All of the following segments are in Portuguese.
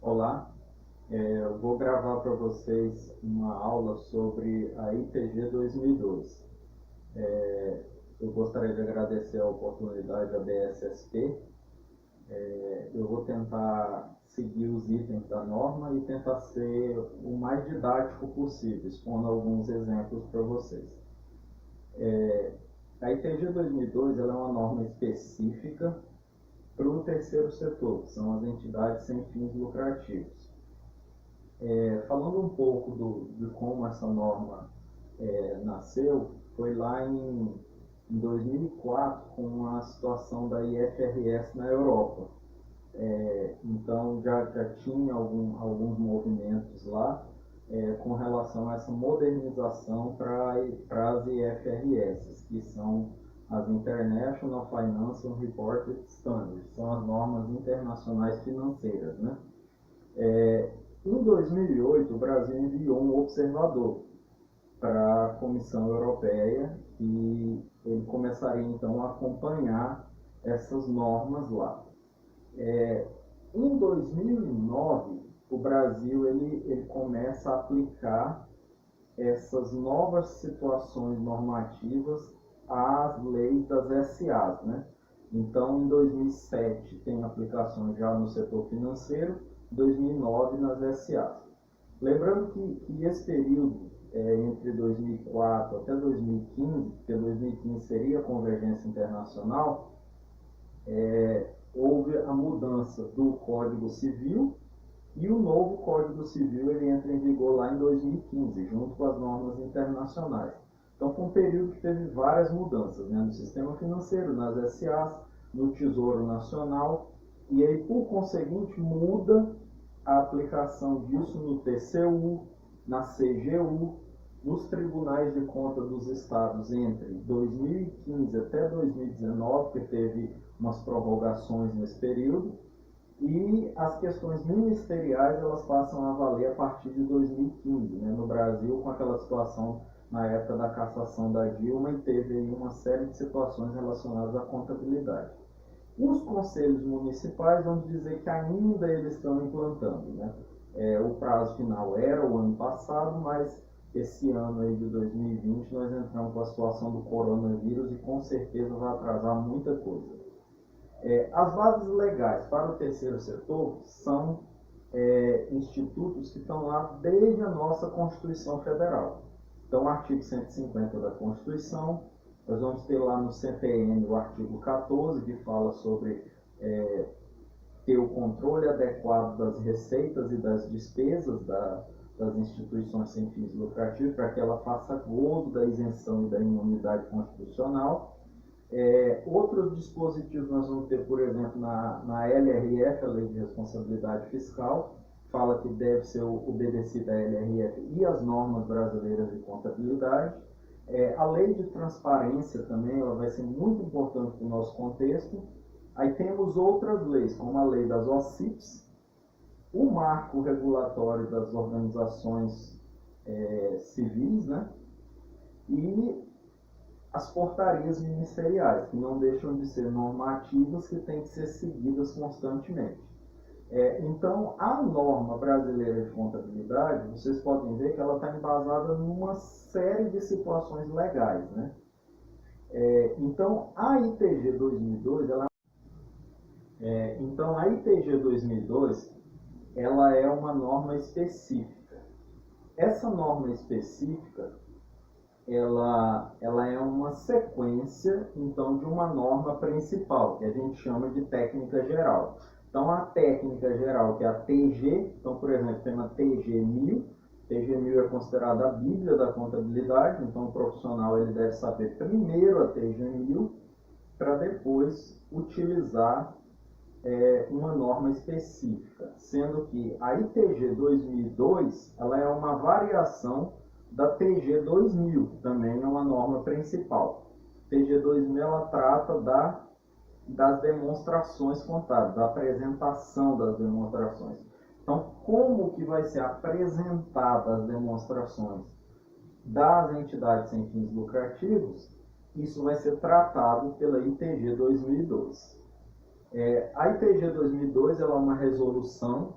Olá, eu vou gravar para vocês uma aula sobre a ITG 2002. Eu gostaria de agradecer a oportunidade à BSSP. Eu vou tentar seguir os itens da norma e tentar ser o mais didático possível, expondo alguns exemplos para vocês. A ITG 2002 ela é uma norma específica para o terceiro setor, que são as entidades sem fins lucrativos. Falando um pouco de como essa norma nasceu, foi lá em 2004 com a situação da IFRS na Europa. Então já tinha alguns movimentos lá com relação a essa modernização para as IFRS, que são as International Financial Reporting Standards, são as normas internacionais financeiras, né? Em 2008, o Brasil enviou um observador para a Comissão Europeia e ele começaria então a acompanhar essas normas lá. Em 2009, o Brasil ele começa a aplicar essas novas situações normativas às leis das SAs, né? Então, em 2007 tem aplicações já no setor financeiro, 2009 nas SAs. Lembrando que esse período entre 2004 até 2015, porque 2015 seria a convergência internacional, houve a mudança do Código Civil e o novo Código Civil ele entra em vigor lá em 2015, junto com as normas internacionais. Então foi um período que teve várias mudanças, né, no sistema financeiro, nas SAs, no Tesouro Nacional, e aí por conseguinte muda a aplicação disso no TCU, na CGU, nos tribunais de conta dos estados entre 2015 até 2019, que teve umas prorrogações nesse período, e as questões ministeriais elas passam a valer a partir de 2015, né, no Brasil, com aquela situação na época da cassação da Dilma, e teve aí uma série de situações relacionadas à contabilidade. Os conselhos municipais, vamos dizer que ainda eles estão implantando, né? O prazo final era o ano passado, mas esse ano aí de 2020 nós entramos com a situação do coronavírus e com certeza vai atrasar muita coisa. As bases legais para o terceiro setor são institutos que estão lá desde a nossa Constituição Federal. Então, o artigo 150 da Constituição, nós vamos ter lá no CTN o artigo 14, que fala sobre ter o controle adequado das receitas e das despesas das instituições sem fins lucrativos, para que ela faça gozo da isenção e da imunidade constitucional. Outros dispositivos nós vamos ter, por exemplo, na LRF, a Lei de Responsabilidade Fiscal, fala que deve ser obedecida a LRF e as normas brasileiras de contabilidade. A Lei de Transparência também ela vai ser muito importante para o nosso contexto. Aí temos outras leis, como a Lei das OCIPs, o Marco Regulatório das Organizações Civis, né? E as portarias ministeriais, que não deixam de ser normativas, que têm que ser seguidas constantemente. Então, a norma brasileira de contabilidade, vocês podem ver que ela está embasada numa série de situações legais, né? Então, a ITG 2002, a ITG 2002, ela é uma norma específica. Essa norma específica, ela é uma sequência, então, de uma norma principal, que a gente chama de técnica geral. Então, a técnica geral, que é a TG, então, por exemplo, tem uma TG 1000, TG 1000 é considerada a bíblia da contabilidade, então o profissional ele deve saber primeiro a TG 1000, para depois utilizar uma norma específica, sendo que a ITG 2002, ela é uma variação da TG 2000, que também é uma norma principal. TG 2000 ela trata das demonstrações contábeis, da apresentação das demonstrações. Então, como que vai ser apresentada as demonstrações das entidades sem fins lucrativos, isso vai ser tratado pela ITG 2002. A ITG 2002 ela é uma resolução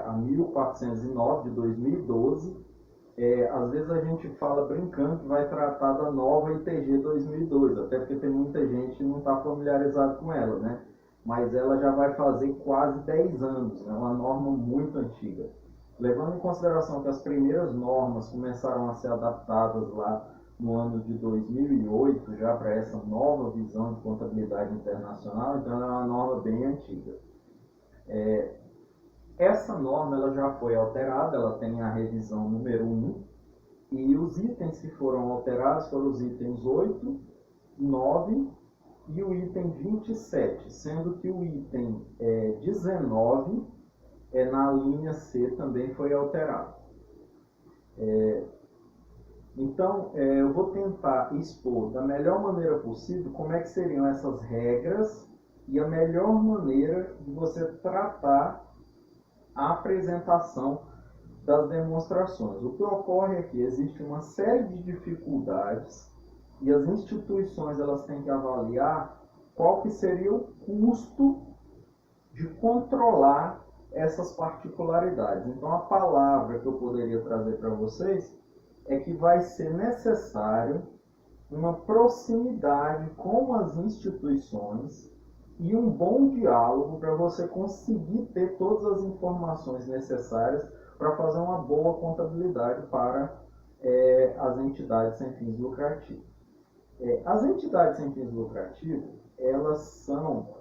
a 1409 de 2012. Às vezes a gente fala brincando que vai tratar da nova ITG 2002, até porque tem muita gente que não está familiarizado com ela, né? Mas ela já vai fazer quase 10 anos, é uma norma muito antiga. Levando em consideração que as primeiras normas começaram a ser adaptadas lá no ano de 2008, já para essa nova visão de contabilidade internacional, então ela é uma norma bem antiga. Essa norma ela já foi alterada, ela tem a revisão número 1, e os itens que foram alterados foram os itens 8, 9 e o item 27, sendo que o item 19, na linha C, também foi alterado. Então, eu vou tentar expor da melhor maneira possível como é que seriam essas regras e a melhor maneira de você tratar a apresentação das demonstrações. O que ocorre é que existe uma série de dificuldades e as instituições elas têm que avaliar qual que seria o custo de controlar essas particularidades. Então, a palavra que eu poderia trazer para vocês é que vai ser necessário uma proximidade com as instituições e um bom diálogo para você conseguir ter todas as informações necessárias para fazer uma boa contabilidade para as entidades sem fins lucrativos. As entidades sem fins lucrativos, elas são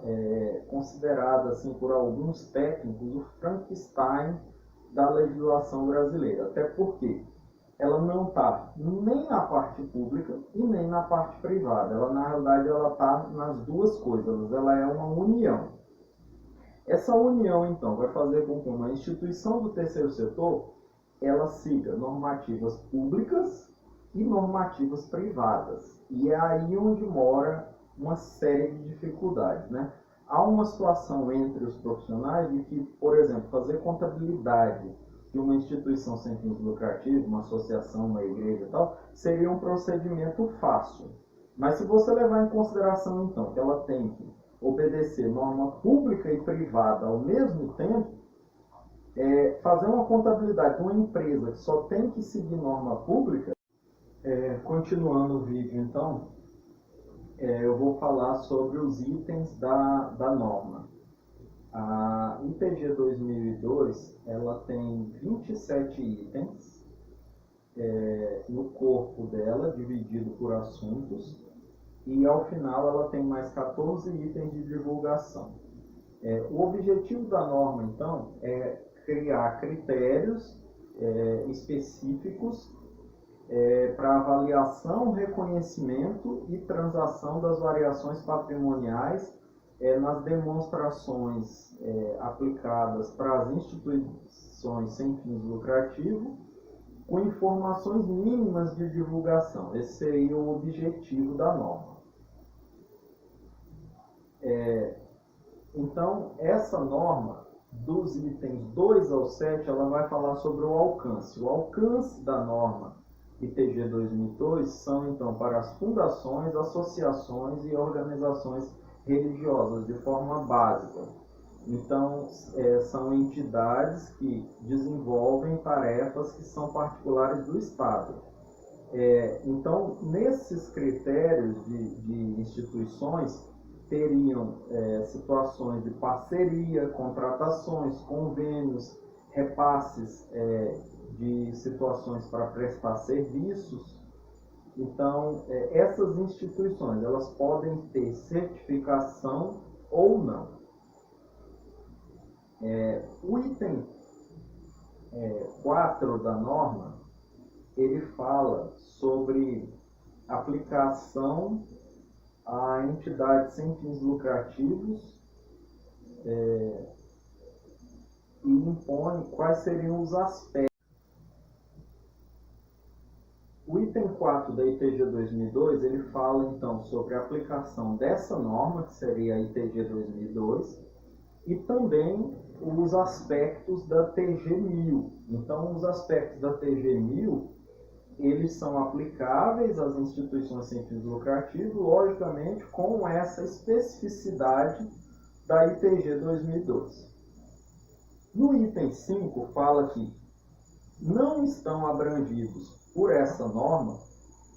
consideradas assim, por alguns técnicos o Frankenstein da legislação brasileira, até porque ela não está nem na parte pública e nem na parte privada. Ela, na realidade, ela está nas duas coisas. Ela é uma união. Essa união, então, vai fazer com que uma instituição do terceiro setor ela siga normativas públicas e normativas privadas. E é aí onde mora uma série de dificuldades, né? Há uma situação entre os profissionais de que, por exemplo, fazer contabilidade de uma instituição sem fins lucrativos, uma associação, uma igreja e tal, seria um procedimento fácil. Mas se você levar em consideração, então, que ela tem que obedecer norma pública e privada ao mesmo tempo, fazer uma contabilidade de uma empresa que só tem que seguir norma pública, continuando o vídeo, então, eu vou falar sobre os itens da norma. A ITG 2002, ela tem 27 itens no corpo dela, dividido por assuntos, e ao final ela tem mais 14 itens de divulgação. O objetivo da norma, então, é criar critérios específicos para avaliação, reconhecimento e transação das variações patrimoniais nas demonstrações aplicadas para as instituições sem fins lucrativos, com informações mínimas de divulgação. Esse seria o objetivo da norma. Então, essa norma, dos itens 2 ao 7, ela vai falar sobre o alcance. O alcance da norma ITG 2002 são, então, para as fundações, associações e organizações religiosas, de forma básica. Então, são entidades que desenvolvem tarefas que são particulares do Estado. Então, nesses critérios de instituições, teriam situações de parceria, contratações, convênios, repasses de situações para prestar serviços. Então, essas instituições, elas podem ter certificação ou não. O item 4 da norma, ele fala sobre aplicação a entidades sem fins lucrativos e impõe quais seriam os aspectos. O item 4 da ITG 2002, ele fala então sobre a aplicação dessa norma, que seria a ITG 2002, e também os aspectos da TG 1000. Então, os aspectos da TG 1000, eles são aplicáveis às instituições sem fins lucrativos, logicamente, com essa especificidade da ITG 2002. No item 5 fala que não estão abrangidos por essa norma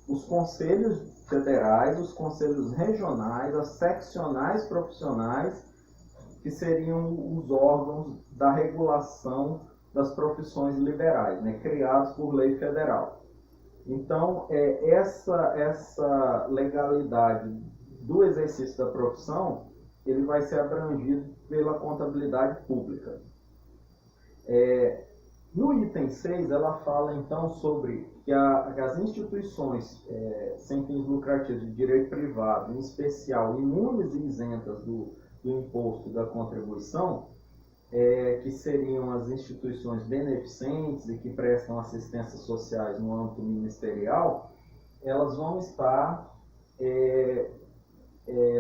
os conselhos federais, os conselhos regionais, as seccionais profissionais, que seriam os órgãos da regulação das profissões liberais, né, criados por lei federal. Então, essa legalidade do exercício da profissão, ele vai ser abrangido pela contabilidade pública. No item 6, ela fala então sobre que as instituições sem fins lucrativos de direito privado, em especial imunes e isentas do imposto da contribuição, que seriam as instituições beneficentes e que prestam assistências sociais no âmbito ministerial, elas vão estar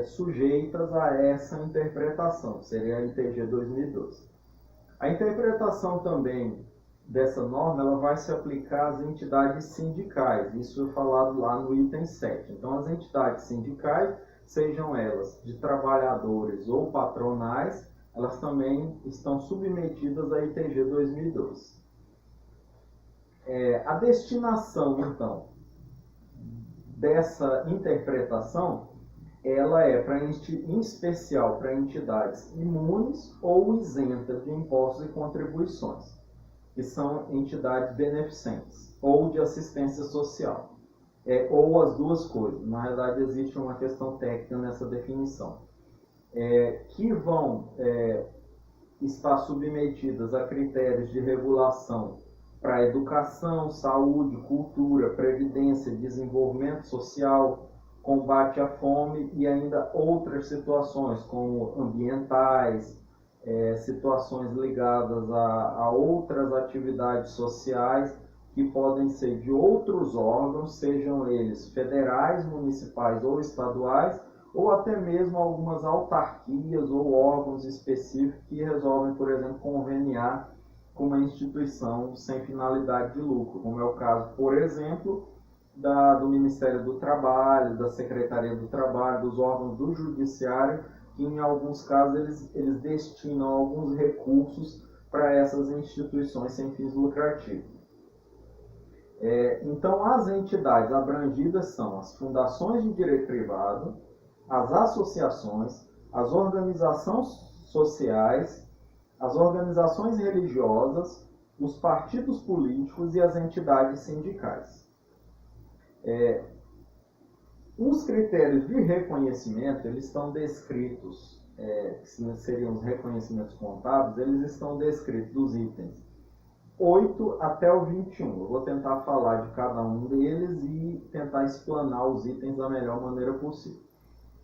sujeitas a essa interpretação, que seria a ITG 2012. A interpretação também dessa norma, ela vai se aplicar às entidades sindicais, isso é falado lá no item 7. Então, as entidades sindicais, sejam elas de trabalhadores ou patronais, elas também estão submetidas à ITG 2012. A destinação, então, dessa interpretação, ela é, em especial, para entidades imunes ou isentas de impostos e contribuições, que são entidades beneficentes, ou de assistência social, ou as duas coisas. Na realidade, existe uma questão técnica nessa definição, que vão estar submetidas a critérios de regulação para educação, saúde, cultura, previdência, desenvolvimento social, combate à fome e ainda outras situações, como ambientais, situações ligadas a outras atividades sociais que podem ser de outros órgãos, sejam eles federais, municipais ou estaduais, ou até mesmo algumas autarquias ou órgãos específicos que resolvem, por exemplo, conveniar com uma instituição sem finalidade de lucro, como é o caso, por exemplo, do Ministério do Trabalho, da Secretaria do Trabalho, dos órgãos do Judiciário, que em alguns casos eles destinam alguns recursos para essas instituições sem fins lucrativos. Então, as entidades abrangidas são as fundações de direito privado, as associações, as organizações sociais, as organizações religiosas, os partidos políticos e as entidades sindicais. Os critérios de reconhecimento, eles estão descritos, que seriam os reconhecimentos contábeis, eles estão descritos dos itens 8 até o 21. Eu vou tentar falar de cada um deles e tentar explanar os itens da melhor maneira possível.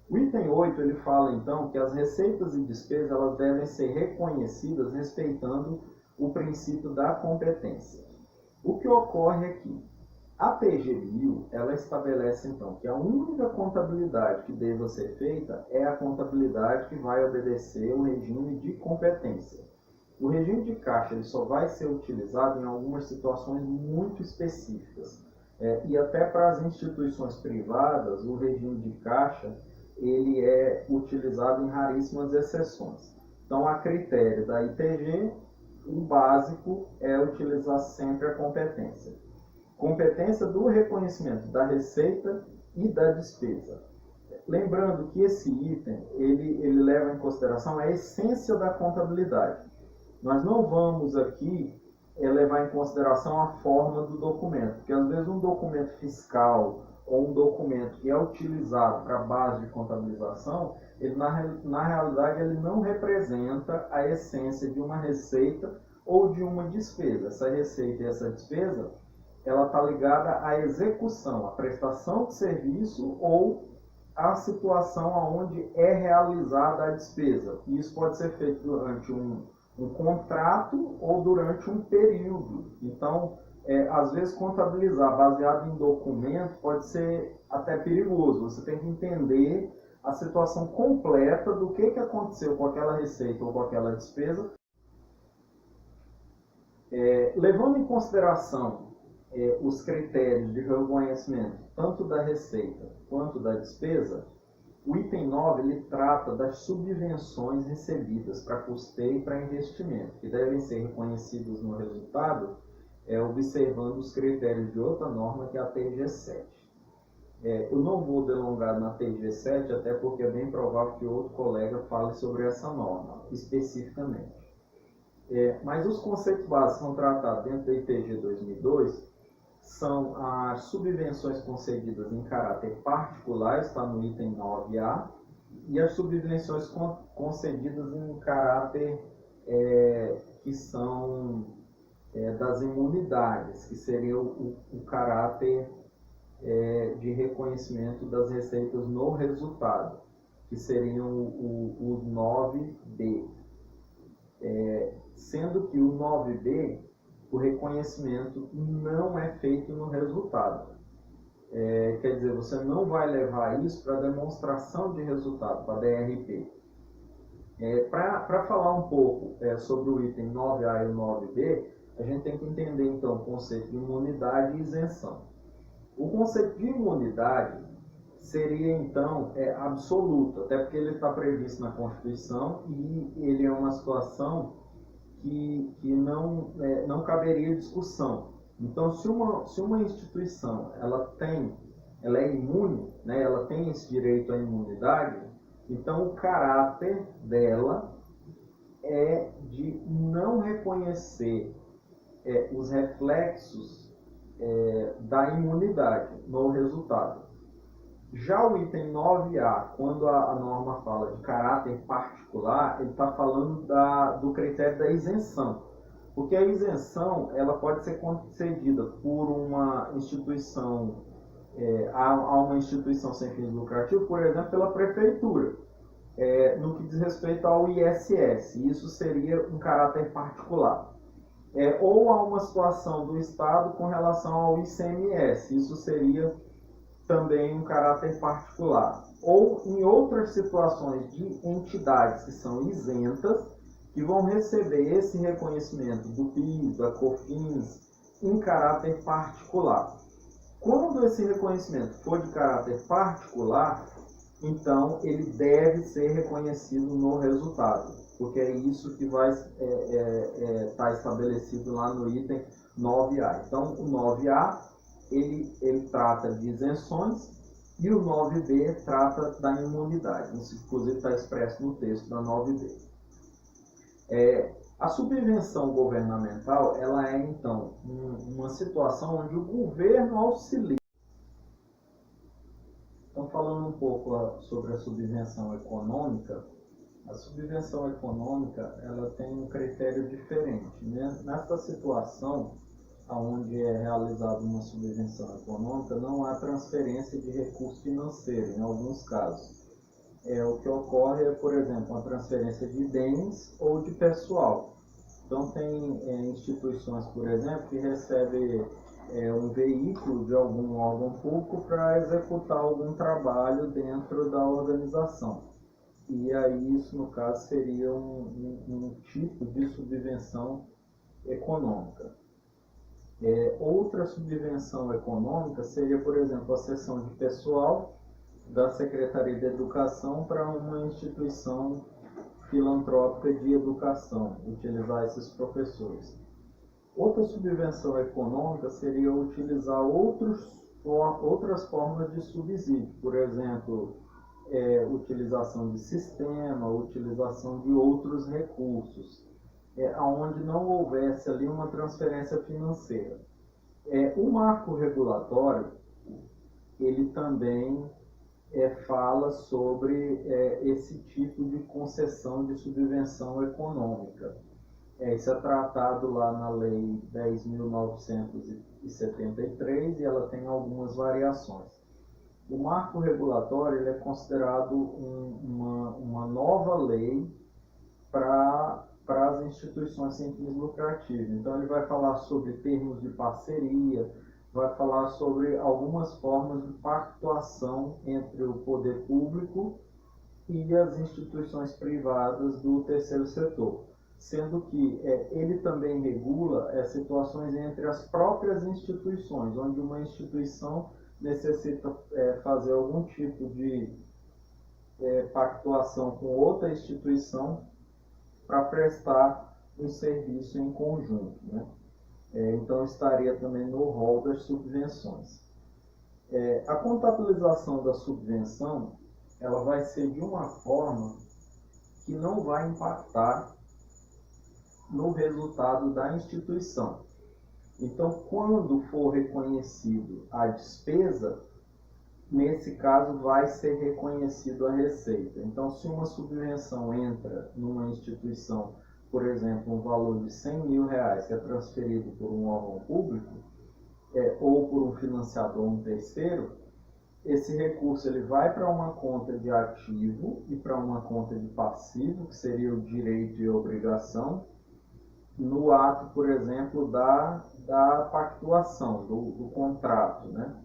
O item 8, ele fala então que as receitas e despesas elas devem ser reconhecidas respeitando o princípio da competência. O que ocorre aqui? A PG 1000, ela estabelece então que a única contabilidade que deva ser feita é a contabilidade que vai obedecer o regime de competência. O regime de caixa ele só vai ser utilizado em algumas situações muito específicas. E até para as instituições privadas, o regime de caixa ele é utilizado em raríssimas exceções. Então, a critério da ITG, o básico é utilizar sempre a competência. Competência do reconhecimento da receita e da despesa. Lembrando que esse item, ele leva em consideração a essência da contabilidade. Nós não vamos aqui levar em consideração a forma do documento, porque às vezes um documento fiscal ou um documento que é utilizado para base de contabilização, ele, na realidade ele não representa a essência de uma receita ou de uma despesa. Essa receita e essa despesa, ela está ligada à execução, à prestação de serviço ou à situação onde é realizada a despesa. E isso pode ser feito durante um contrato ou durante um período. Então, às vezes, contabilizar baseado em documento pode ser até perigoso. Você tem que entender a situação completa do que aconteceu com aquela receita ou com aquela despesa. Levando em consideração os critérios de reconhecimento, tanto da receita quanto da despesa, O item 9 ele trata das subvenções recebidas para custeio e para investimento, que devem ser reconhecidos no resultado, observando os critérios de outra norma, que é a TG 7. Eu não vou delongar na TG 7, até porque é bem provável que outro colega fale sobre essa norma, especificamente. Mas os conceitos básicos que são tratados dentro da ITG 2002 são as subvenções concedidas em caráter particular, está no item 9A, e as subvenções concedidas em caráter que são das imunidades, que seria o caráter de reconhecimento das receitas no resultado, que seriam os 9B. Sendo que o 9B, o reconhecimento não é feito no resultado. Quer dizer, você não vai levar isso para demonstração de resultado, para DRP. Para falar um pouco sobre o item 9A e o 9B, a gente tem que entender então o conceito de imunidade e isenção. O conceito de imunidade seria então absoluto, até porque ele está previsto na Constituição e ele é uma situação que não caberia discussão. Então, se uma instituição ela é imune, né, ela tem esse direito à imunidade, então o caráter dela é de não reconhecer os reflexos da imunidade no resultado. Já o item 9A, quando a norma fala de caráter particular, ele está falando do critério da isenção. Porque a isenção ela pode ser concedida por uma instituição, a uma instituição sem fins lucrativos, por exemplo, pela prefeitura, no que diz respeito ao ISS. Isso seria um caráter particular. Ou a uma situação do Estado com relação ao ICMS. Isso seria também um caráter particular. Ou em outras situações de entidades que são isentas, que vão receber esse reconhecimento do PIS, da COFINS, em caráter particular. Quando esse reconhecimento for de caráter particular, então ele deve ser reconhecido no resultado, porque é isso que vai estar estabelecido lá no item 9A. Então, o 9A ele trata de isenções e o 9B trata da imunidade. Isso, inclusive, está expresso no texto da 9B. A subvenção governamental ela é, então, uma situação onde o governo auxilia. Então, falando um pouco sobre a subvenção econômica, a subvenção econômica ela tem um critério diferente, né? Nessa situação, onde é realizada uma subvenção econômica, não há transferência de recurso financeiro, em alguns casos. O que ocorre é, por exemplo, uma transferência de bens ou de pessoal. Então, tem instituições, por exemplo, que recebem um veículo de algum órgão público para executar algum trabalho dentro da organização. E aí, isso, no caso, seria um tipo de subvenção econômica. Outra subvenção econômica seria, por exemplo, a cessão de pessoal da Secretaria de Educação para uma instituição filantrópica de educação, utilizar esses professores. Outra subvenção econômica seria utilizar outras formas de subsídio, por exemplo, utilização de sistema, utilização de outros recursos, onde não houvesse ali uma transferência financeira. O marco regulatório, ele também fala sobre esse tipo de concessão de subvenção econômica. Isso é tratado lá na Lei 10.973 e ela tem algumas variações. O marco regulatório ele é considerado uma nova lei para as instituições sem fins lucrativos. Então, ele vai falar sobre termos de parceria, vai falar sobre algumas formas de pactuação entre o poder público e as instituições privadas do terceiro setor, sendo que ele também regula situações entre as próprias instituições, onde uma instituição necessita fazer algum tipo de pactuação com outra instituição para prestar um serviço em conjunto, né? Então estaria também no rol das subvenções. A contabilização da subvenção, ela vai ser de uma forma que não vai impactar no resultado da instituição. Então, quando for reconhecido a despesa, nesse caso vai ser reconhecido a receita. Então, se uma subvenção entra numa instituição, por exemplo, um valor de R$100.000 que é transferido por um órgão público, ou por um financiador, um terceiro, esse recurso ele vai para uma conta de ativo e para uma conta de passivo, que seria o direito e a obrigação, no ato, por exemplo, da pactuação, do contrato, né?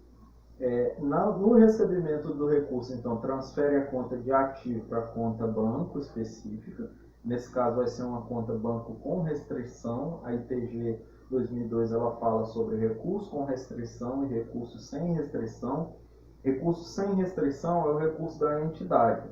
No recebimento do recurso, então, transfere a conta de ativo para a conta banco específica. Nesse caso, vai ser uma conta banco com restrição. A ITG 2002 ela fala sobre recurso com restrição e recurso sem restrição. Recurso sem restrição é o recurso da entidade.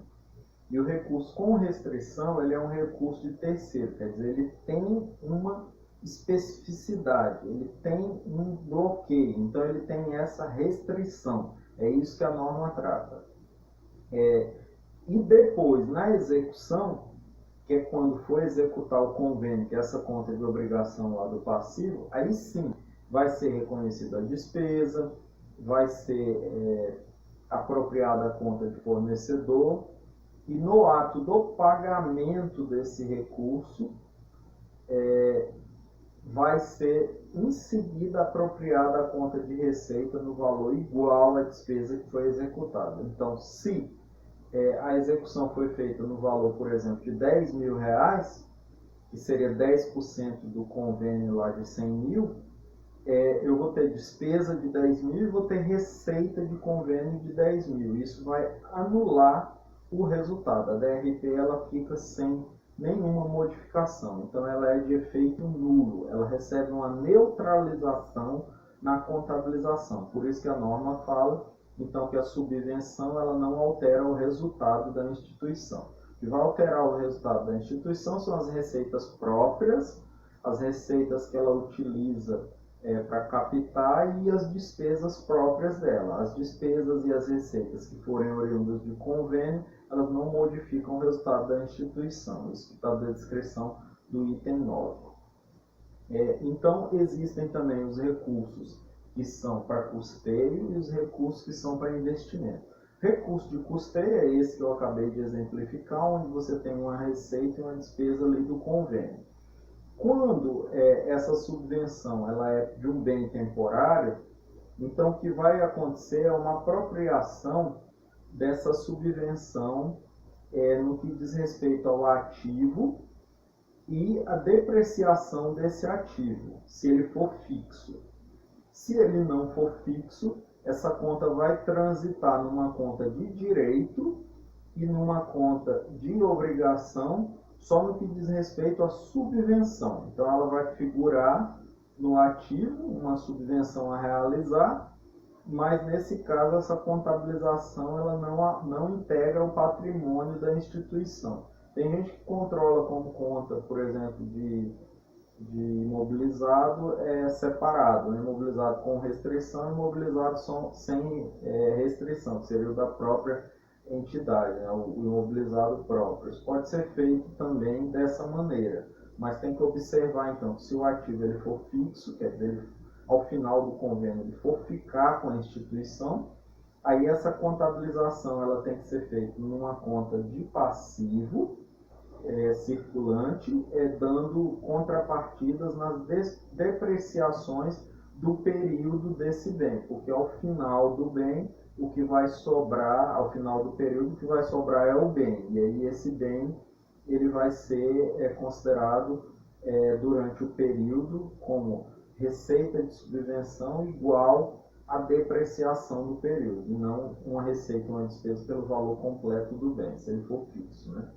E o recurso com restrição ele é um recurso de terceiro, quer dizer, ele tem uma especificidade, ele tem um bloqueio, então ele tem essa restrição. É isso que a norma trata. E depois, na execução, que é quando for executar o convênio, que é essa conta de obrigação lá do passivo, aí sim vai ser reconhecida a despesa, vai ser apropriada a conta de fornecedor, e no ato do pagamento desse recurso, vai ser em seguida apropriada a conta de receita no valor igual à despesa que foi executada. Então, se a execução foi feita no valor, por exemplo, de R$10.000, que seria 10% do convênio lá de 100 mil, eu vou ter despesa de 10 mil e vou ter receita de convênio de 10 mil. Isso vai anular o resultado. A DRT ela fica sem nenhuma modificação. Então ela é de efeito nulo. Ela recebe uma neutralização na contabilização. Por isso que a norma fala então que a subvenção ela não altera o resultado da instituição. O que vai alterar o resultado da instituição são as receitas próprias, as receitas que ela utiliza para captar e as despesas próprias dela. As despesas e as receitas que forem oriundas de convênio, elas não modificam o resultado da instituição. Isso está da descrição do item 9. Então, existem também os recursos que são para custeio e os recursos que são para investimento. Recurso de custeio é esse que eu acabei de exemplificar, onde você tem uma receita e uma despesa ali do convênio. Quando essa subvenção ela é de um bem temporário, então o que vai acontecer é uma apropriação dessa subvenção no que diz respeito ao ativo e a depreciação desse ativo, se ele for fixo. Se ele não for fixo, essa conta vai transitar numa conta de direito e numa conta de obrigação, só no que diz respeito à subvenção. Então, ela vai figurar no ativo, uma subvenção a realizar, mas nesse caso, essa contabilização ela não integra o patrimônio da instituição. Tem gente que controla como conta, por exemplo, de imobilizado separado, né? Imobilizado com restrição e imobilizado sem restrição, que seria o da própria entidade, né? O imobilizado próprio. Isso pode ser feito também dessa maneira, mas tem que observar então que se o ativo ele for fixo, quer dizer, ao final do convênio ele for ficar com a instituição, aí essa contabilização ela tem que ser feita numa conta de passivo circulante, dando contrapartidas nas depreciações do período desse bem, porque ao final do bem, o que vai sobrar, ao final do período, o que vai sobrar é o bem, e aí esse bem ele vai ser considerado durante o período como receita de subvenção igual à depreciação do período, e não uma receita, uma despesa pelo valor completo do bem, se ele for fixo, né?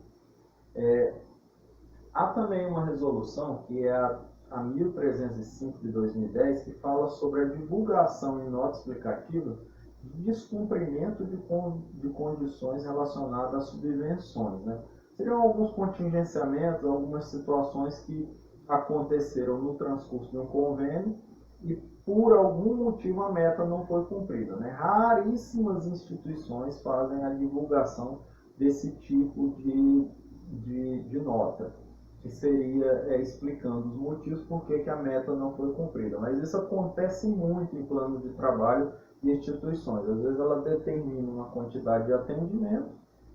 Há também uma resolução, que é a 1305 de 2010, que fala sobre a divulgação em nota explicativa descumprimento de condições relacionadas a subvenções, né? Seriam alguns contingenciamentos, algumas situações que aconteceram no transcurso de um convênio e por algum motivo a meta não foi cumprida, né? Raríssimas instituições fazem a divulgação desse tipo de nota, que seria explicando os motivos por que a meta não foi cumprida. Mas isso acontece muito em plano de trabalho de instituições. Às vezes ela determina uma quantidade de atendimento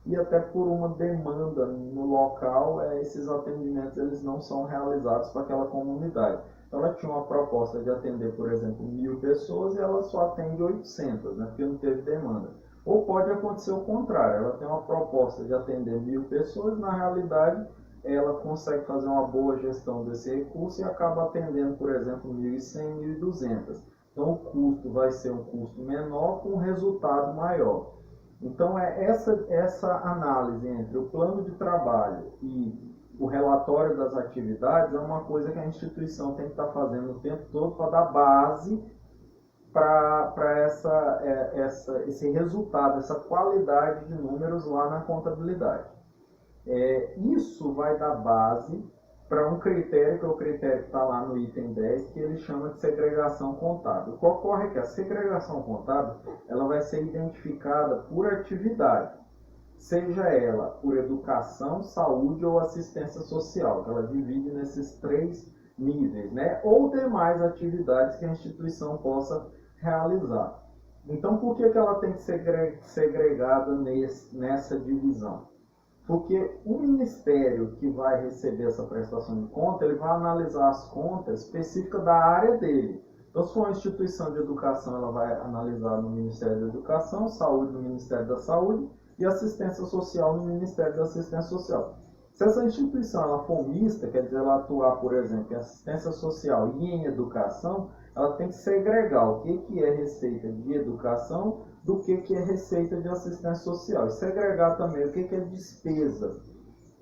e até por uma demanda no local, esses atendimentos eles não são realizados para aquela comunidade. Então ela tinha uma proposta de atender, por exemplo, 1.000 pessoas e ela só atende 800, né, porque não teve demanda. Ou pode acontecer o contrário, ela tem uma proposta de atender 1.000 pessoas, na realidade ela consegue fazer uma boa gestão desse recurso e acaba atendendo, por exemplo, 1.100, 1.200. Então o custo vai ser um custo menor com um resultado maior. Então essa análise entre o plano de trabalho e o relatório das atividades é uma coisa que a instituição tem que estar fazendo o tempo todo para dar base para esse resultado, essa qualidade de números lá na contabilidade. Isso vai dar base para um critério, que é o critério que está lá no item 10, que ele chama de segregação contábil. O que ocorre é que a segregação contábil ela vai ser identificada por atividade, seja ela por educação, saúde ou assistência social, que ela divide nesses 3 níveis, né? Ou demais atividades que a instituição possa realizar. Então, por que ela tem que ser segregada nessa divisão? Porque o ministério que vai receber essa prestação de conta, ele vai analisar as contas específicas da área dele. Então, se for uma instituição de educação, ela vai analisar no Ministério da Educação, saúde no Ministério da Saúde e assistência social no Ministério da Assistência Social. Se essa instituição ela for mista, quer dizer, ela atuar, por exemplo, em assistência social e em educação, ela tem que segregar o que é receita de educação do que é receita de assistência social. E segregar também o que é despesa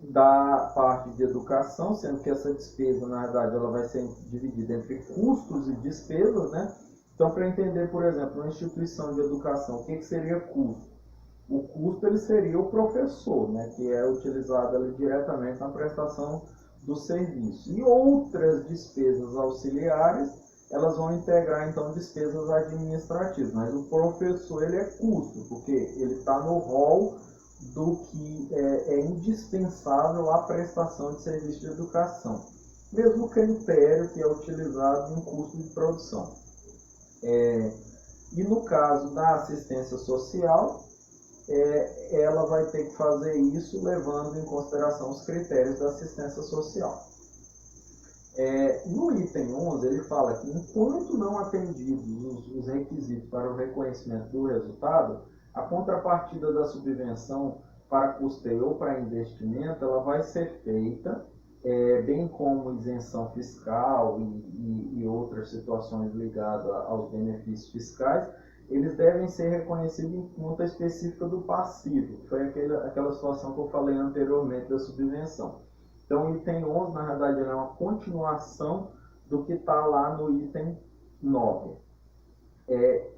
da parte de educação, sendo que essa despesa, na verdade, ela vai ser dividida entre custos e despesas, né? Então, para entender, por exemplo, uma instituição de educação, o que seria custo? O custo ele seria o professor, né, que é utilizado ali diretamente na prestação do serviço. E outras despesas auxiliares, elas vão integrar então despesas administrativas, mas o professor ele é custo, porque ele está no rol do que é indispensável à prestação de serviço de educação. Mesmo critério que é utilizado em custo de produção. E no caso da assistência social, ela vai ter que fazer isso levando em consideração os critérios da assistência social. No item 11, ele fala que enquanto não atendidos os requisitos para o reconhecimento do resultado, a contrapartida da subvenção para custeio ou para investimento, ela vai ser feita, bem como isenção fiscal e outras situações ligadas aos benefícios fiscais, eles devem ser reconhecidos em conta específica do passivo, que foi aquela situação que eu falei anteriormente da subvenção. Então, o item 11, na verdade, é uma continuação do que está lá no item 9.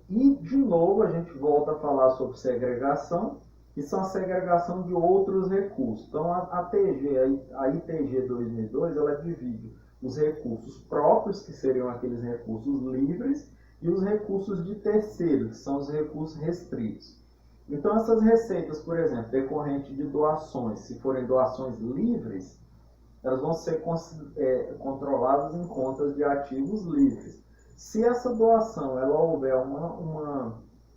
E, de novo, a gente volta a falar sobre segregação, que são a segregação de outros recursos. Então, a ITG 2002, ela divide os recursos próprios, que seriam aqueles recursos livres, e os recursos de terceiros, que são os recursos restritos. Então, essas receitas, por exemplo, decorrentes de doações, se forem doações livres, elas vão ser controladas em contas de ativos livres. Se essa doação ela houver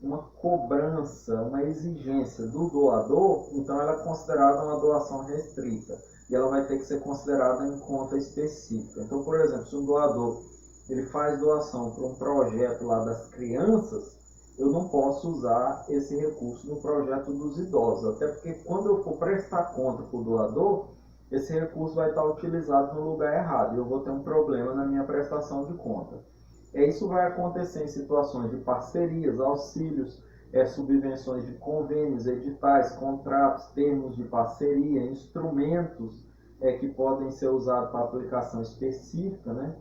uma cobrança, uma exigência do doador, então ela é considerada uma doação restrita e ela vai ter que ser considerada em conta específica. Então, por exemplo, se um doador ele faz doação para um projeto lá das crianças, eu não posso usar esse recurso no projeto dos idosos, até porque quando eu for prestar conta para o doador, esse recurso vai estar utilizado no lugar errado e eu vou ter um problema na minha prestação de conta. Isso vai acontecer em situações de parcerias, auxílios, subvenções de convênios, editais, contratos, termos de parceria, instrumentos que podem ser usados para aplicação específica, né?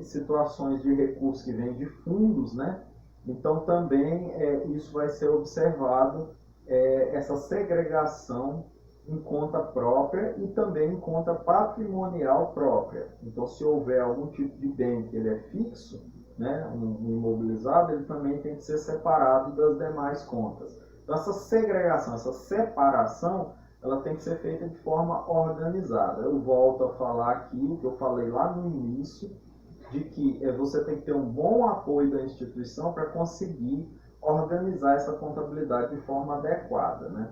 Situações de recursos que vêm de fundos, né? Então também isso vai ser observado, essa segregação em conta própria e também em conta patrimonial própria. Então se houver algum tipo de bem que ele é fixo, né, um imobilizado, ele também tem que ser separado das demais contas. Então essa segregação, essa separação, ela tem que ser feita de forma organizada. Eu volto a falar aqui o que eu falei lá no início, de que você tem que ter um bom apoio da instituição para conseguir organizar essa contabilidade de forma adequada, né?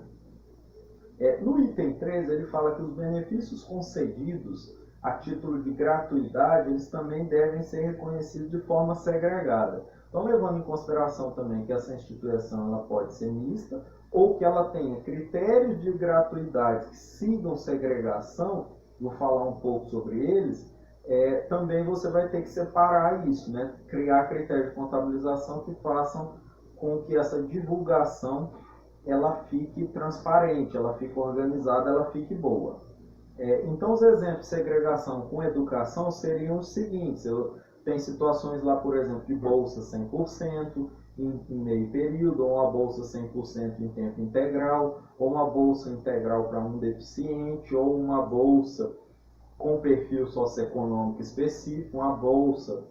No item 3, ele fala que os benefícios concedidos a título de gratuidade, eles também devem ser reconhecidos de forma segregada. Então, levando em consideração também que essa instituição ela pode ser mista, ou que ela tenha critérios de gratuidade que sigam segregação, vou falar um pouco sobre eles, também você vai ter que separar isso, né? Criar critérios de contabilização que façam com que essa divulgação ela fique transparente, ela fique organizada, ela fique boa. Então, os exemplos de segregação com educação seriam os seguintes. Tem situações lá, por exemplo, de bolsa 100% em meio período, ou uma bolsa 100% em tempo integral, ou uma bolsa integral para um deficiente, ou uma bolsa com perfil socioeconômico específico, uma bolsa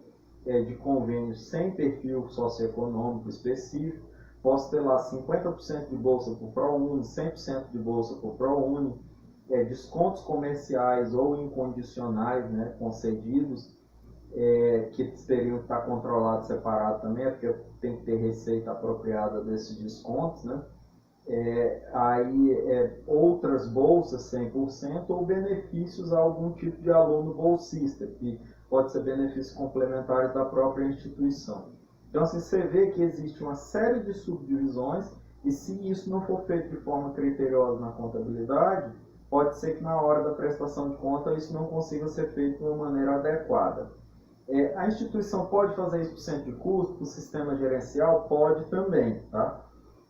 de convênio sem perfil socioeconômico específico. Posso ter lá 50% de bolsa por ProUni, 100% de bolsa por ProUni, descontos comerciais ou incondicionais, né, concedidos, que teriam que estar controlados separado também, porque tem que ter receita apropriada desses descontos, né? Outras bolsas 100% ou benefícios a algum tipo de aluno bolsista, que pode ser benefícios complementares da própria instituição. Então, assim, você vê que existe uma série de subdivisões e se isso não for feito de forma criteriosa na contabilidade, pode ser que na hora da prestação de conta isso não consiga ser feito de uma maneira adequada. A instituição pode fazer isso por centro de custo, por sistema gerencial? Pode também, tá?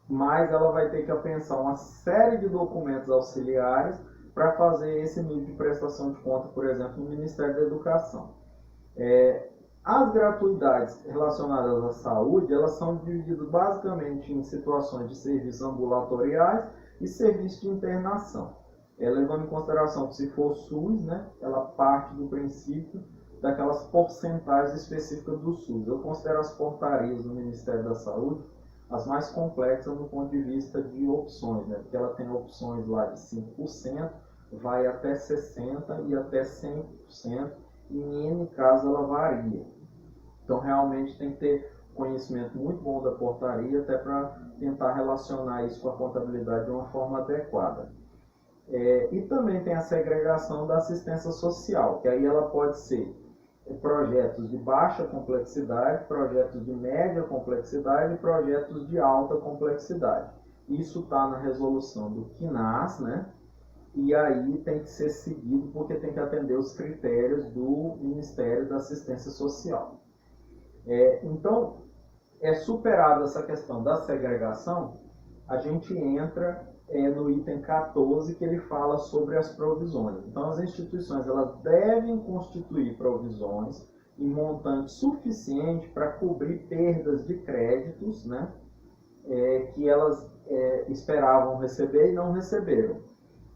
Mas ela vai ter que pensar uma série de documentos auxiliares para fazer esse nível de prestação de conta, por exemplo, no Ministério da Educação. As gratuidades relacionadas à saúde, elas são divididas basicamente em situações de serviços ambulatoriais e serviços de internação. Levando em consideração que se for SUS, né, ela parte do princípio daquelas porcentagens específicas do SUS. Eu considero as portarias do Ministério da Saúde as mais complexas do ponto de vista de opções, né? Porque ela tem opções lá de 5%, vai até 60% e até 100%, e em N casos ela varia. Então realmente tem que ter conhecimento muito bom da portaria até para tentar relacionar isso com a contabilidade de uma forma adequada. E também tem a segregação da assistência social, que aí ela pode ser projetos de baixa complexidade, projetos de média complexidade e projetos de alta complexidade. Isso está na resolução do CNAS, né? E aí tem que ser seguido porque tem que atender os critérios do Ministério da Assistência Social. Então, superada essa questão da segregação, a gente entra no item 14, que ele fala sobre as provisões. Então, as instituições elas devem constituir provisões em montante suficiente para cobrir perdas de créditos, né, que elas esperavam receber e não receberam.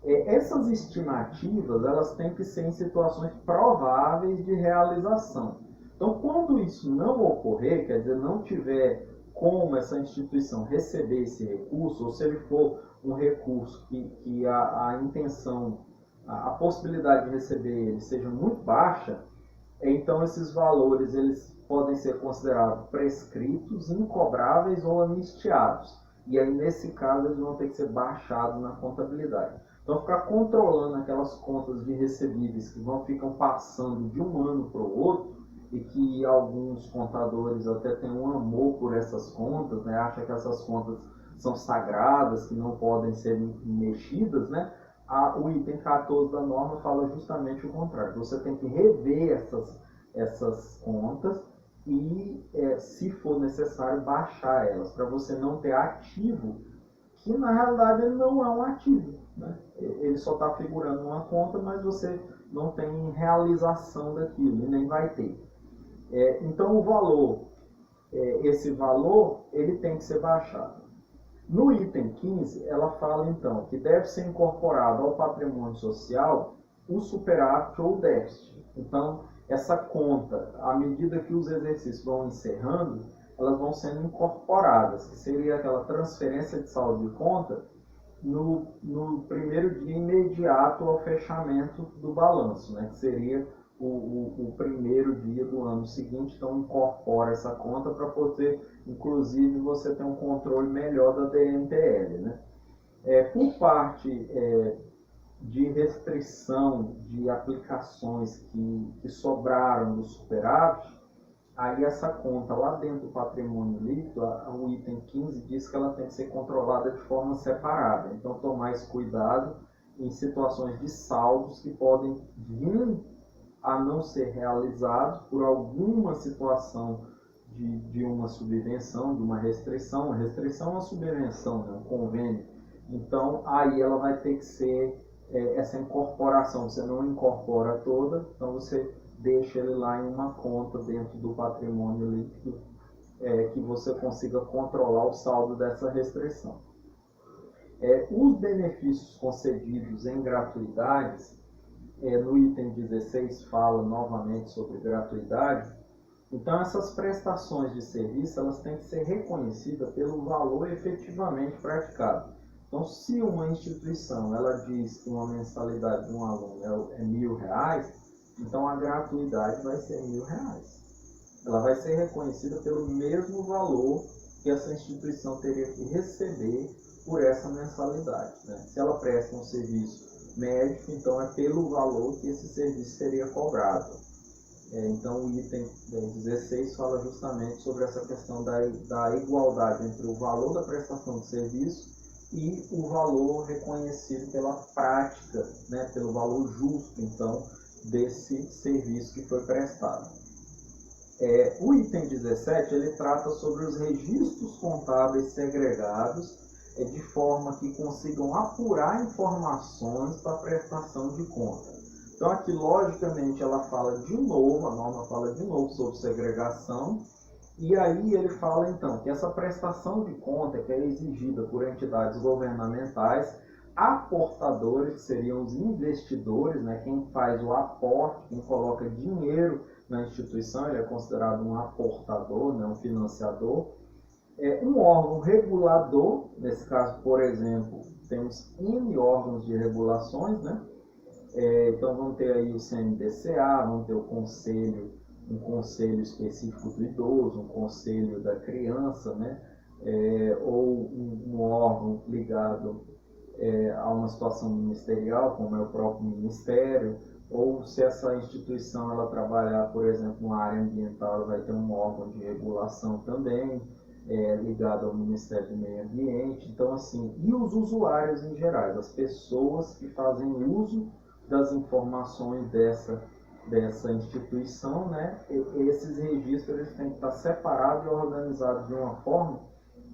Essas estimativas elas têm que ser em situações prováveis de realização. Então, quando isso não ocorrer, quer dizer, não tiver como essa instituição receber esse recurso, ou se ele for um recurso que a intenção, a possibilidade de receber ele seja muito baixa, então esses valores eles podem ser considerados prescritos, incobráveis ou anistiados. E aí, nesse caso, eles vão ter que ser baixados na contabilidade. Então, ficar controlando aquelas contas de recebíveis que ficam passando de um ano para o outro, e que alguns contadores até têm um amor por essas contas, né? Acham que essas contas são sagradas, que não podem ser mexidas, né? O item 14 da norma fala justamente o contrário. Você tem que rever essas contas e, se for necessário, baixar elas, para você não ter ativo, que na realidade ele não é um ativo, né? Ele só está figurando numa conta, mas você não tem realização daquilo, e nem vai ter. Então, o valor esse valor, ele tem que ser baixado. No item 15, ela fala então que deve ser incorporado ao patrimônio social o superávit ou o déficit. Então, essa conta, à medida que os exercícios vão encerrando, elas vão sendo incorporadas, que seria aquela transferência de saldo de conta no primeiro dia imediato ao fechamento do balanço, né, que seria o primeiro dia do ano seguinte. Então incorpora essa conta para poder, inclusive, você ter um controle melhor da DMPL. Né? Por parte de restrição de aplicações que sobraram do superávit, aí essa conta lá dentro do patrimônio líquido, o item 15 diz que ela tem que ser controlada de forma separada. Então tomar esse cuidado em situações de saldos que podem vir a não ser realizados por alguma situação de uma subvenção, de uma restrição. A restrição é uma subvenção, né? Um convênio. Então aí ela vai ter que ser essa incorporação. Você não incorpora toda, então você deixa ele lá em uma conta dentro do patrimônio líquido, que você consiga controlar o saldo dessa restrição. Os benefícios concedidos em gratuidades, no item 16 fala novamente sobre gratuidade. Então essas prestações de serviço, elas têm que ser reconhecidas pelo valor efetivamente praticado. Então, se uma instituição ela diz que uma mensalidade de um aluno é R$1.000, então a gratuidade vai ser R$1.000. Ela vai ser reconhecida pelo mesmo valor que essa instituição teria que receber por essa mensalidade. Né? Se ela presta um serviço médico, então é pelo valor que esse serviço seria cobrado. Então o item 16 fala justamente sobre essa questão da igualdade entre o valor da prestação de serviço e o valor reconhecido pela prática, né, pelo valor justo, então, desse serviço que foi prestado. O item 17, ele trata sobre os registros contábeis segregados, de forma que consigam apurar informações para a prestação de conta. Então aqui, logicamente, ela fala de novo, a norma fala de novo sobre segregação, e aí ele fala então que essa prestação de conta que é exigida por entidades governamentais, aportadores, que seriam os investidores, né, quem faz o aporte, quem coloca dinheiro na instituição, ele é considerado um aportador, né, um financiador. Um órgão regulador, nesse caso, por exemplo, temos N órgãos de regulações, né? Então vamos ter aí o CNDCA, vamos ter o conselho, um conselho específico do idoso, um conselho da criança, né? Ou um órgão ligado a uma situação ministerial, como é o próprio ministério, ou se essa instituição ela trabalhar, por exemplo, na área ambiental, ela vai ter um órgão de regulação também, ligado ao Ministério do Meio Ambiente. Então, assim, e os usuários em geral, as pessoas que fazem uso das informações dessa instituição, né? Esses registros eles têm que estar separados e organizados de uma forma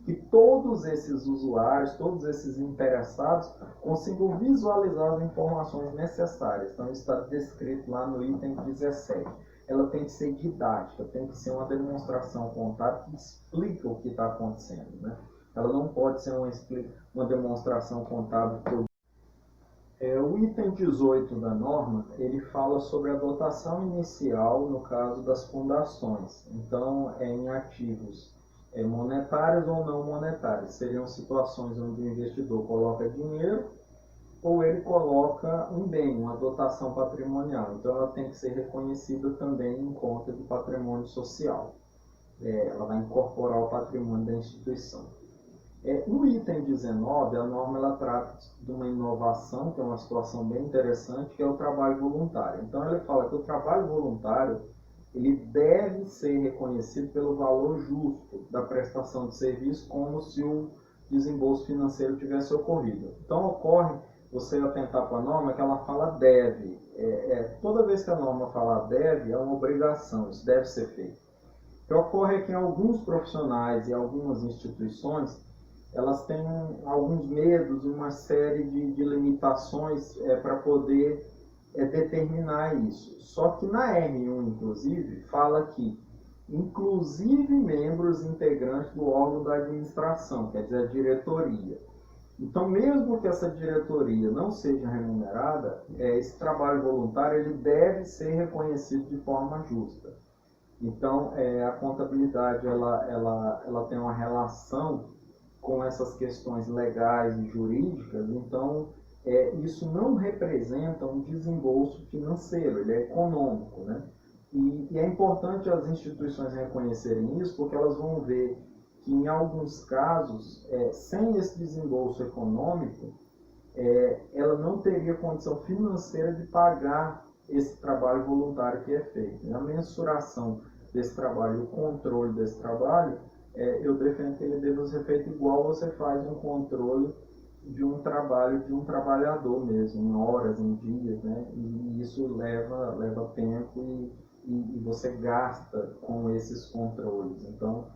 que todos esses usuários, todos esses interessados consigam visualizar as informações necessárias. Então, isso está descrito lá no item 17. Ela tem que ser didática, tem que ser uma demonstração contábil que explica o que está acontecendo. Né? Ela não pode ser uma demonstração contábil. O item 18 da norma, ele fala sobre a dotação inicial, no caso das fundações. Então, em ativos monetários ou não monetários. Seriam situações onde o investidor coloca dinheiro ou ele coloca um bem, uma dotação patrimonial. Então, ela tem que ser reconhecida também em conta de patrimônio social. Ela vai incorporar o patrimônio da instituição. No item 19, a norma ela trata de uma inovação, que é uma situação bem interessante, que é o trabalho voluntário. Então, ele fala que o trabalho voluntário ele deve ser reconhecido pelo valor justo da prestação de serviço, como se o desembolso financeiro tivesse ocorrido. Então, ocorre, você atentar para a norma, que ela fala deve. Toda vez que a norma fala deve, é uma obrigação, isso deve ser feito. O que ocorre é que alguns profissionais e algumas instituições, elas têm alguns medos, uma série de limitações para poder determinar isso. Só que na R1, inclusive, fala que inclusive membros integrantes do órgão da administração, quer dizer, a diretoria. Então, mesmo que essa diretoria não seja remunerada, esse trabalho voluntário ele deve ser reconhecido de forma justa. Então, a contabilidade ela tem uma relação com essas questões legais e jurídicas, então isso não representa um desembolso financeiro, ele é econômico, né? E é importante as instituições reconhecerem isso, porque elas vão ver que em alguns casos, sem esse desembolso econômico, ela não teria condição financeira de pagar esse trabalho voluntário que é feito. A mensuração desse trabalho, o controle desse trabalho, eu defendo que ele deva ser feito igual você faz um controle de um trabalho de um trabalhador mesmo, em horas, em dias, né? E isso leva tempo e você gasta com esses controles. Então,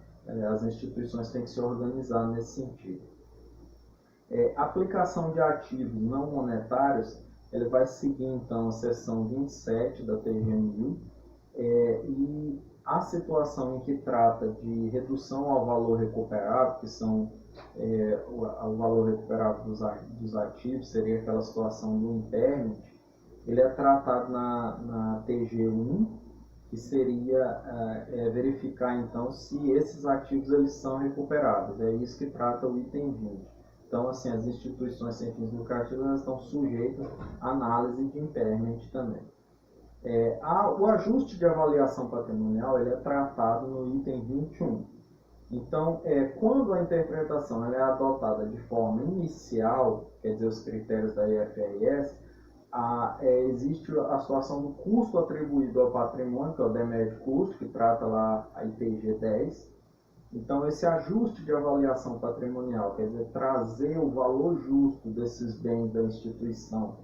as instituições têm que se organizar nesse sentido. Aplicação de ativos não monetários, ele vai seguir então a seção 27 da TG1000, e a situação em que trata de redução ao valor recuperável, que são o valor recuperável dos ativos, seria aquela situação do impairment, ele é tratado na TG1, que seria verificar então se esses ativos eles são recuperáveis. É isso que trata o item 20. Então, assim, as instituições sem fins lucrativos estão sujeitas à análise de impairment também. O ajuste de avaliação patrimonial ele é tratado no item 21. Então, quando a interpretação ela é adotada de forma inicial, quer dizer, os critérios da IFRS, existe a situação do custo atribuído ao patrimônio, que é o demédio custo, que trata lá a ITG 10. Então, esse ajuste de avaliação patrimonial, quer dizer, trazer o valor justo desses bens da instituição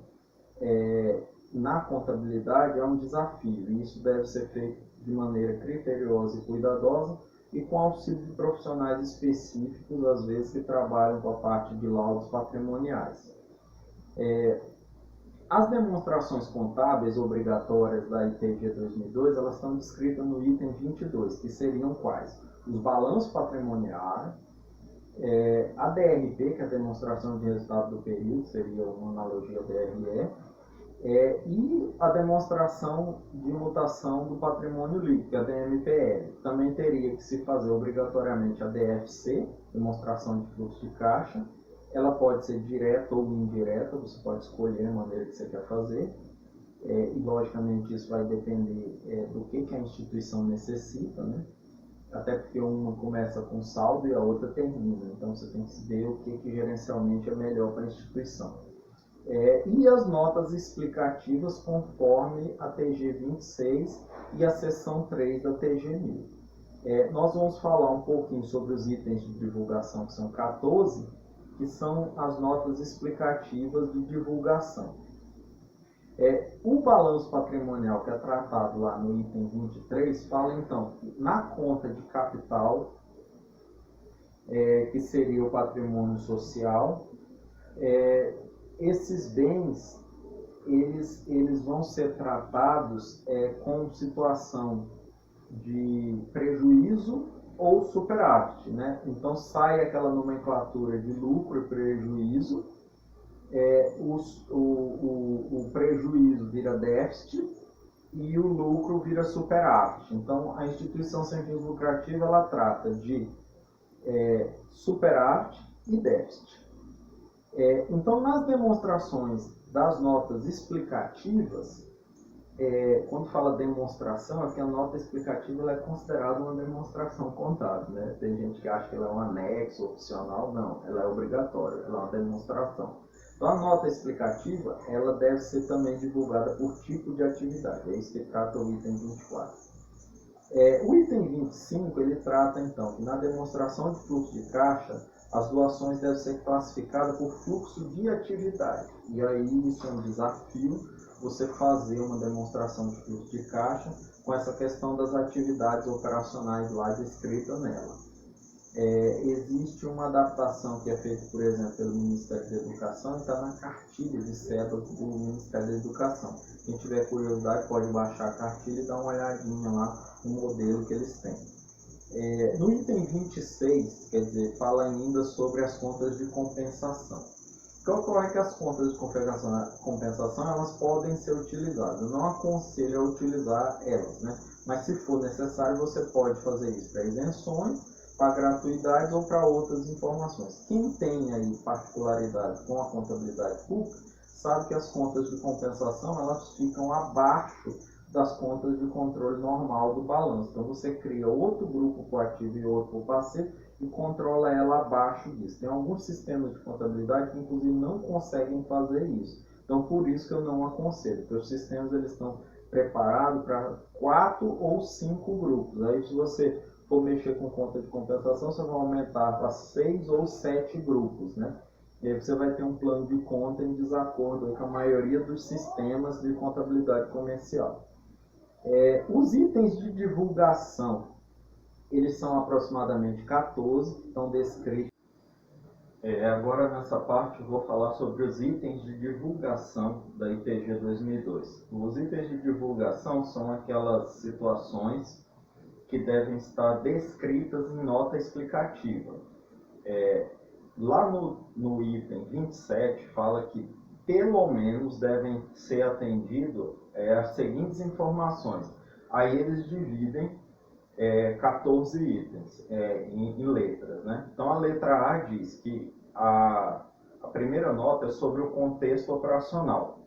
na contabilidade é um desafio, e isso deve ser feito de maneira criteriosa e cuidadosa e com auxílio de profissionais específicos, às vezes que trabalham com a parte de laudos patrimoniais. As demonstrações contábeis obrigatórias da ITG 2002, elas estão descritas no item 22, que seriam quais? Os balanços patrimoniais, a DRP, que é a demonstração de resultado do período, seria uma analogia ao DRE, e a demonstração de mutação do patrimônio líquido, a DMPL. Também teria que se fazer obrigatoriamente a DFC, demonstração de fluxo de caixa. Ela pode ser direta ou indireta, você pode escolher a maneira que você quer fazer. E logicamente isso vai depender do que a instituição necessita, né? Até porque uma começa com saldo e a outra termina. Então você tem que ver o que gerencialmente é melhor para a instituição. E as notas explicativas conforme a TG 26 e a seção 3 da TG 1000. Nós vamos falar um pouquinho sobre os itens de divulgação, que são 14, que são as notas explicativas de divulgação. O balanço patrimonial, que é tratado lá no item 23, fala então que na conta de capital, que seria o patrimônio social, esses bens eles vão ser tratados com situação de prejuízo ou superávit, né? Então sai aquela nomenclatura de lucro e prejuízo, o prejuízo vira déficit e o lucro vira superávit. Então a instituição sem fins lucrativos ela trata de superávit e déficit. Então, nas demonstrações das notas explicativas, quando fala demonstração, é que a nota explicativa ela é considerada uma demonstração contábil, né? Tem gente que acha que ela é um anexo opcional, não, ela é obrigatória, ela é uma demonstração. Então, a nota explicativa, ela deve ser também divulgada por tipo de atividade, é isso que trata o item 24. O item 25, ele trata, então, que na demonstração de fluxo de caixa, as doações devem ser classificadas por fluxo de atividade. E aí isso é um desafio, você fazer uma demonstração de fluxo de caixa com essa questão das atividades operacionais lá descrita nela. Existe uma adaptação que é feita, por exemplo, pelo Ministério da Educação e está na cartilha de cédula do Ministério da Educação. Quem tiver curiosidade pode baixar a cartilha e dar uma olhadinha lá no modelo que eles têm. No item 26, quer dizer, fala ainda sobre as contas de compensação. O que ocorre é que as contas de compensação elas podem ser utilizadas. Eu não aconselho a utilizar elas, né? Mas se for necessário, você pode fazer isso para isenções, para gratuidades ou para outras informações. Quem tem aí particularidade com a contabilidade pública, sabe que as contas de compensação elas ficam abaixo das contas de controle normal do balanço. Então você cria outro grupo para o ativo e outro para o passivo e controla ela abaixo disso. Tem alguns sistemas de contabilidade que inclusive não conseguem fazer isso. Então por isso que eu não aconselho, porque os sistemas eles estão preparados para 4 ou 5 grupos. Aí se você for mexer com conta de compensação, você vai aumentar para 6 ou 7 grupos, né? E aí você vai ter um plano de conta em desacordo com a maioria dos sistemas de contabilidade comercial. Os itens de divulgação, eles são aproximadamente 14, que estão descritos. Agora nessa parte eu vou falar sobre os itens de divulgação da ITG 2002. Os itens de divulgação são aquelas situações que devem estar descritas em nota explicativa. Lá no item 27 fala que pelo menos devem ser atendidas as seguintes informações. Aí eles dividem 14 itens em letras, né? Então a letra A diz que a primeira nota é sobre o contexto operacional.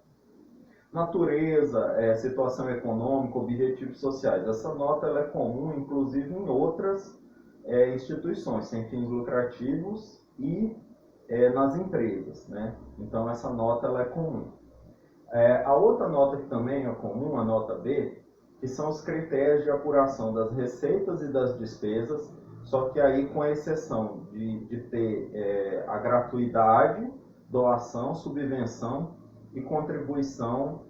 Natureza, situação econômica, objetivos sociais. Essa nota ela é comum, inclusive, em outras instituições, sem fins lucrativos e nas empresas, né? Então essa nota ela é comum. A outra nota que também é comum, a nota B, que são os critérios de apuração das receitas e das despesas, só que aí com a exceção de ter a gratuidade, doação, subvenção e contribuição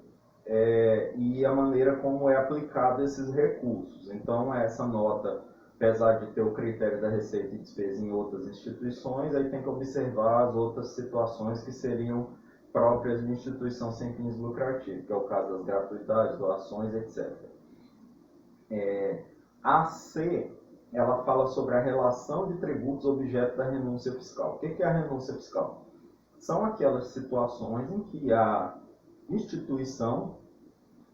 e a maneira como é aplicado esses recursos. Então essa nota, apesar de ter o critério da receita e despesa em outras instituições, aí tem que observar as outras situações que seriam próprias de instituição sem fins lucrativos, que é o caso das gratuidades, doações, etc. A C, ela fala sobre a relação de tributos objeto da renúncia fiscal. O que é a renúncia fiscal? São aquelas situações em que a instituição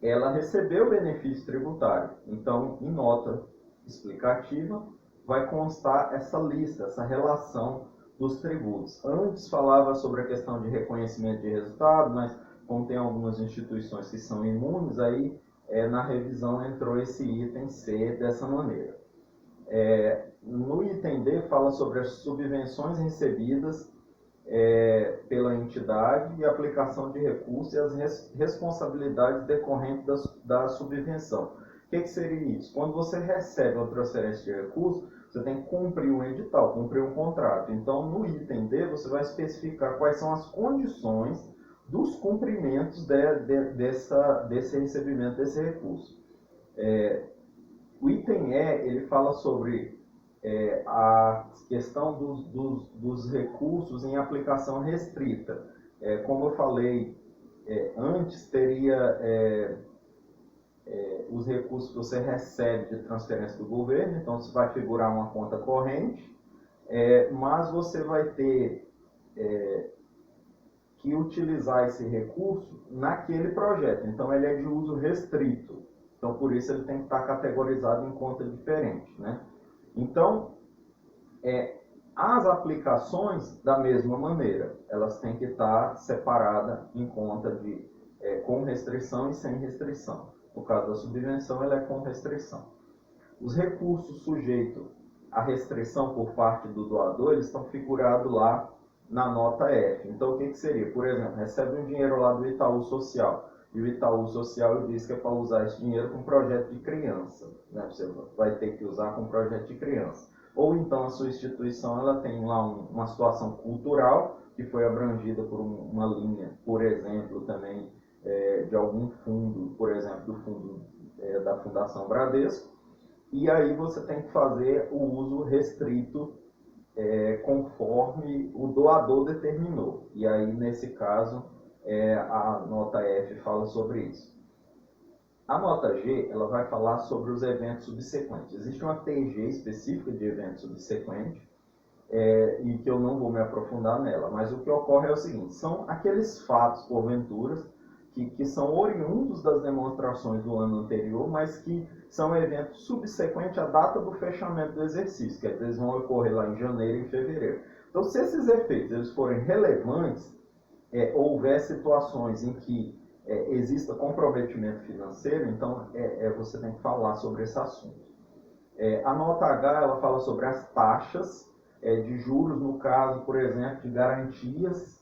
ela recebeu benefício tributário. Então, em nota explicativa, vai constar essa lista, essa relação dos tributos. Antes falava sobre a questão de reconhecimento de resultado, mas como tem algumas instituições que são imunes, aí na revisão entrou esse item C dessa maneira. No item D fala sobre as subvenções recebidas pela entidade e aplicação de recursos e as responsabilidades decorrentes da subvenção. O que seria isso? Quando você recebe uma transferência de recursos, você tem que cumprir um edital, cumprir um contrato. Então, no item D, você vai especificar quais são as condições dos cumprimentos desse recebimento desse recurso. O item E, ele fala sobre a questão dos recursos em aplicação restrita. Como eu falei antes, teria os recursos que você recebe de transferência do governo, então isso vai figurar uma conta corrente, mas você vai ter que utilizar esse recurso naquele projeto. Então ele é de uso restrito. Então por isso ele tem que estar categorizado em conta diferente, né? Então, as aplicações, da mesma maneira, elas têm que estar separadas em conta com restrição e sem restrição. No caso da subvenção, ela é com restrição. Os recursos sujeitos à restrição por parte do doador, eles estão figurados lá na nota F. Então, o que seria? Por exemplo, recebe um dinheiro lá do Itaú Social, e o Itaú Social diz que é para usar esse dinheiro com projeto de criança, né? Você vai ter que usar com projeto de criança. Ou então a sua instituição ela tem lá uma situação cultural que foi abrangida por uma linha, por exemplo, também de algum fundo, por exemplo, do fundo da Fundação Bradesco, e aí você tem que fazer o uso restrito conforme o doador determinou. E aí, nesse caso, a nota F fala sobre isso. A nota G, ela vai falar sobre os eventos subsequentes. Existe uma TG específica de eventos subsequentes, e que eu não vou me aprofundar nela, mas o que ocorre é o seguinte: são aqueles fatos, porventura, que são oriundos das demonstrações do ano anterior, mas que são eventos subsequentes à data do fechamento do exercício, que eles vão ocorrer lá em janeiro e em fevereiro. Então, se esses efeitos eles forem relevantes, houver situações em que exista comprometimento financeiro, então você tem que falar sobre esse assunto. A nota H, ela fala sobre as taxas de juros, no caso, por exemplo, de garantias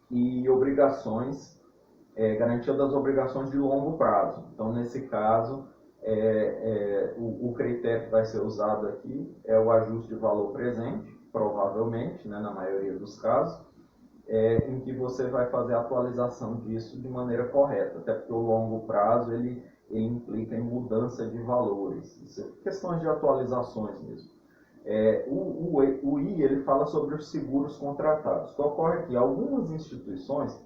e obrigações, garantia das obrigações de longo prazo. Então, nesse caso, o critério que vai ser usado aqui é o ajuste de valor presente, provavelmente, né, na maioria dos casos, em que você vai fazer a atualização disso de maneira correta, até porque o longo prazo ele implica em mudança de valores. Isso é questões de atualizações mesmo. O I ele fala sobre os seguros contratados. O que ocorre aqui, algumas instituições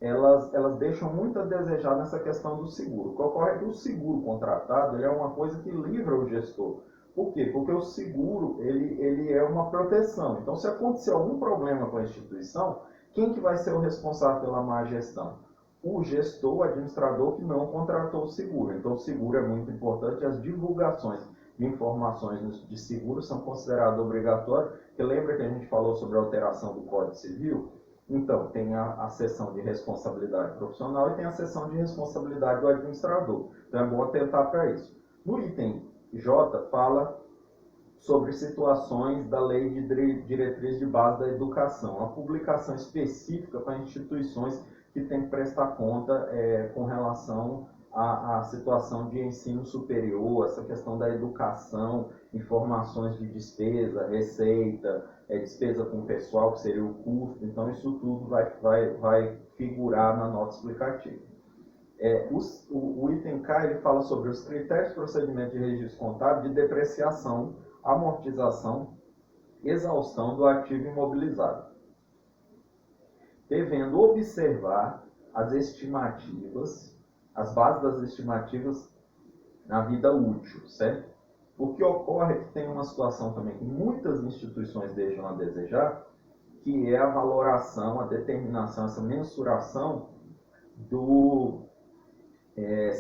elas deixam muito a desejar nessa questão do seguro. O que ocorre é que o seguro contratado ele é uma coisa que livra o gestor. Por quê? Porque o seguro ele é uma proteção. Então, se acontecer algum problema com a instituição, quem que vai ser o responsável pela má gestão? O gestor, o administrador que não contratou o seguro. Então, o seguro é muito importante. As divulgações de informações de seguro são consideradas obrigatórias. Porque lembra que a gente falou sobre a alteração do Código Civil? Então, tem a seção de responsabilidade profissional e tem a seção de responsabilidade do administrador. Então, é bom atentar para isso. No item J, fala sobre situações da Lei de Diretriz de Base da Educação, a publicação específica para instituições que têm que prestar conta com relação à situação de ensino superior, essa questão da educação, informações de despesa, receita, despesa com o pessoal, que seria o custo. Então, isso tudo vai figurar na nota explicativa. O item K ele fala sobre os critérios de procedimento de registro contábil de depreciação, amortização, exaustão do ativo imobilizado, devendo observar as estimativas, as bases das estimativas na vida útil, certo? O que ocorre é que tem uma situação também que muitas instituições deixam a desejar, que é a valoração, a determinação, essa mensuração do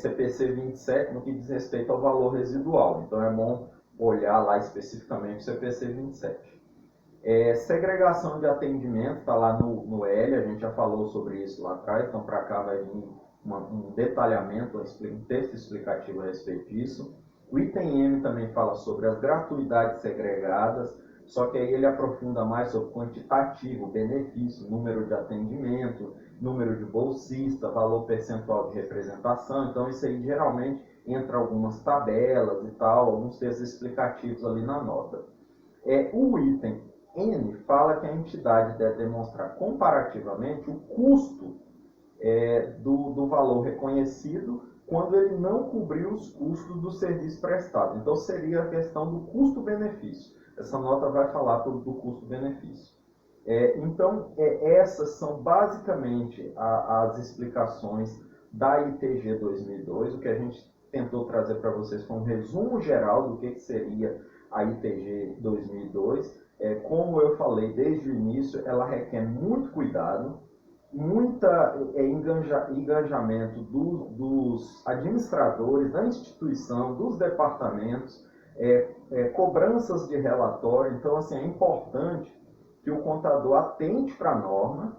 CPC 27 no que diz respeito ao valor residual. Então é bom olhar lá especificamente o CPC 27. Segregação de atendimento, está lá no L, a gente já falou sobre isso lá atrás, então para cá vai vir um detalhamento, um texto explicativo a respeito disso. O item M também fala sobre as gratuidades segregadas, só que aí ele aprofunda mais sobre quantitativo, benefício, número de atendimento, número de bolsista, valor percentual de representação. Então isso aí geralmente entra algumas tabelas e tal, alguns textos explicativos ali na nota. O item N fala que a entidade deve demonstrar comparativamente o custo do valor reconhecido quando ele não cobriu os custos do serviço prestado. Então, seria a questão do custo-benefício. Essa nota vai falar do custo-benefício. Então, essas são basicamente as explicações da ITG 2002. O que a gente tentou trazer para vocês foi um resumo geral do que seria a ITG 2002. Como eu falei desde o início, ela requer muito cuidado, engajamento dos administradores, da instituição, dos departamentos, cobranças de relatório. Então, assim, é importante que o contador atente para a norma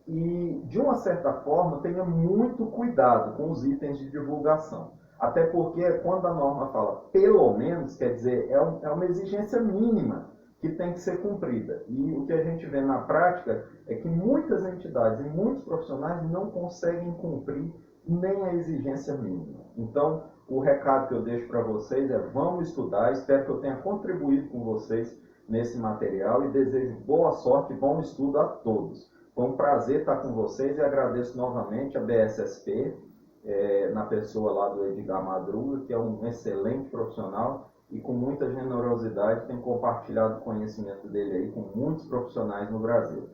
e, de uma certa forma, tenha muito cuidado com os itens de divulgação. Até porque, quando a norma fala pelo menos, quer dizer, é uma exigência mínima que tem que ser cumprida. E o que a gente vê na prática é que muitas entidades e muitos profissionais não conseguem cumprir nem a exigência mínima. Então, o recado que eu deixo para vocês é: vamos estudar. Espero que eu tenha contribuído com vocês nesse material e desejo boa sorte e bom estudo a todos. Foi um prazer estar com vocês e agradeço novamente a BSSP, na pessoa lá do Edgar Madruga, que é um excelente profissional e com muita generosidade tem compartilhado o conhecimento dele aí com muitos profissionais no Brasil.